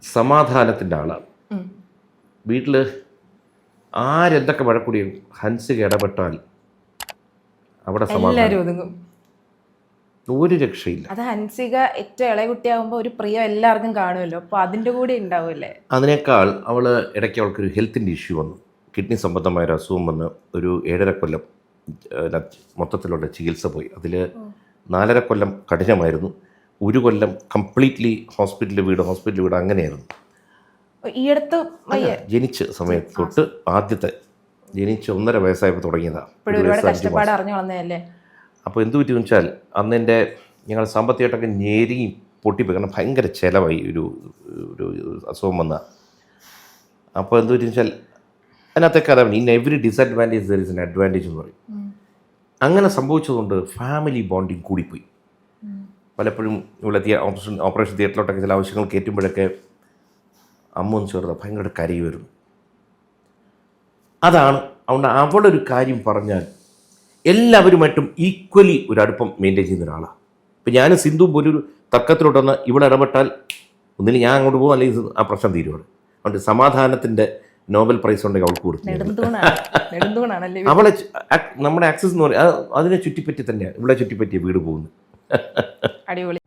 സമാധാനത്തിൻ്റെ ആളാണ്. വീട്ടിൽ ആരെന്തൊക്കെ വഴക്കൂടിയും ഹൻസിക ഇടപെട്ടാൽ അവിടെ സമാധാനം, ഒരു രക്ഷയില്ല. അത് ഹൻസിക ഏറ്റവും ഇളയ കുട്ടിയാകുമ്പോൾ ഒരു പ്രിയം എല്ലാവർക്കും കാണുമല്ലോ, അപ്പോൾ അതിൻ്റെ കൂടെ ഉണ്ടാവുമല്ലേ. അതിനേക്കാൾ ഇടയ്ക്ക് അവൾക്കൊരു ഹെൽത്തിൻ്റെ ഇഷ്യൂ വന്നു, കിഡ്നി സംബന്ധമായൊരു അസുഖം വന്ന് ഒരു 7.5 കൊല്ലം മൊത്തത്തിലുള്ള ചികിത്സ പോയി. അതിൽ 4.5 കൊല്ലം കഠിനമായിരുന്നു, 1 കൊല്ലം കംപ്ലീറ്റ്ലി ഹോസ്പിറ്റൽ വീട് അങ്ങനെയായിരുന്നു. ഈയടുത്ത് ജനിച്ച സമയത്ത് തൊട്ട് ആദ്യത്തെ ജനിച്ച് 1.5 വയസ്സായപ്പോൾ തുടങ്ങിയതാണ്. അപ്പോൾ എന്ത് പറ്റിയെന്ന് വെച്ചാൽ അന്ന് ഞങ്ങൾ സാമ്പത്തികമായിട്ടൊക്കെ ഞെരുങ്ങി പൊട്ടിപ്പോയി, കാരണം ഭയങ്കര ചിലവായി ഒരു അസുഖം വന്ന. അപ്പോൾ എന്ത് പറ്റിയെന്ന് വെച്ചാൽ അതിനകത്തൊക്കെ അതാണ്, in every disadvantage there is an advantage എന്ന് പറയും. അങ്ങനെ സംഭവിച്ചതുകൊണ്ട് ഫാമിലി ബോണ്ടിങ് കൂടിപ്പോയി. പലപ്പോഴും ഇവിടെ ഓപ്പറേഷൻ തിയേറ്ററിലോട്ടൊക്കെ ചില ആവശ്യങ്ങൾ കയറ്റുമ്പോഴൊക്കെ അമ്മ ഒന്ന് ചേർത്ത് ഭയങ്കര കരയുമായിരുന്നു. അതാണ് അതുകൊണ്ട് അവളൊരു കാര്യം പറഞ്ഞാൽ എല്ലാവരുമായിട്ടും ഈക്വലി ഒരു അടുപ്പം മെയിൻറ്റെയിൻ ചെയ്യുന്ന ഒരാളാണ്. ഇപ്പം ഞാൻ സിന്ധു ഒരു തർക്കത്തിലോട്ട് വന്ന് ഇവിടെ ഇടപെട്ടാൽ ഒന്നിന് ഞാൻ അങ്ങോട്ട് പോകും, അല്ലെങ്കിൽ ആ പ്രശ്നം തീരുവാണ്. അതുകൊണ്ട് സമാധാനത്തിൻ്റെ നോബൽ പ്രൈസ് ഉണ്ടെങ്കിൽ അവൾക്ക് കൊടുത്തു. അവളെ നമ്മുടെ ആക്സസ് എന്ന് പറയും അതിനെ ചുറ്റിപ്പറ്റി തന്നെയാണ് ഇവിടെ ചുറ്റിപ്പറ്റിയ വീട് പോകുന്നത്. അടിപൊളി.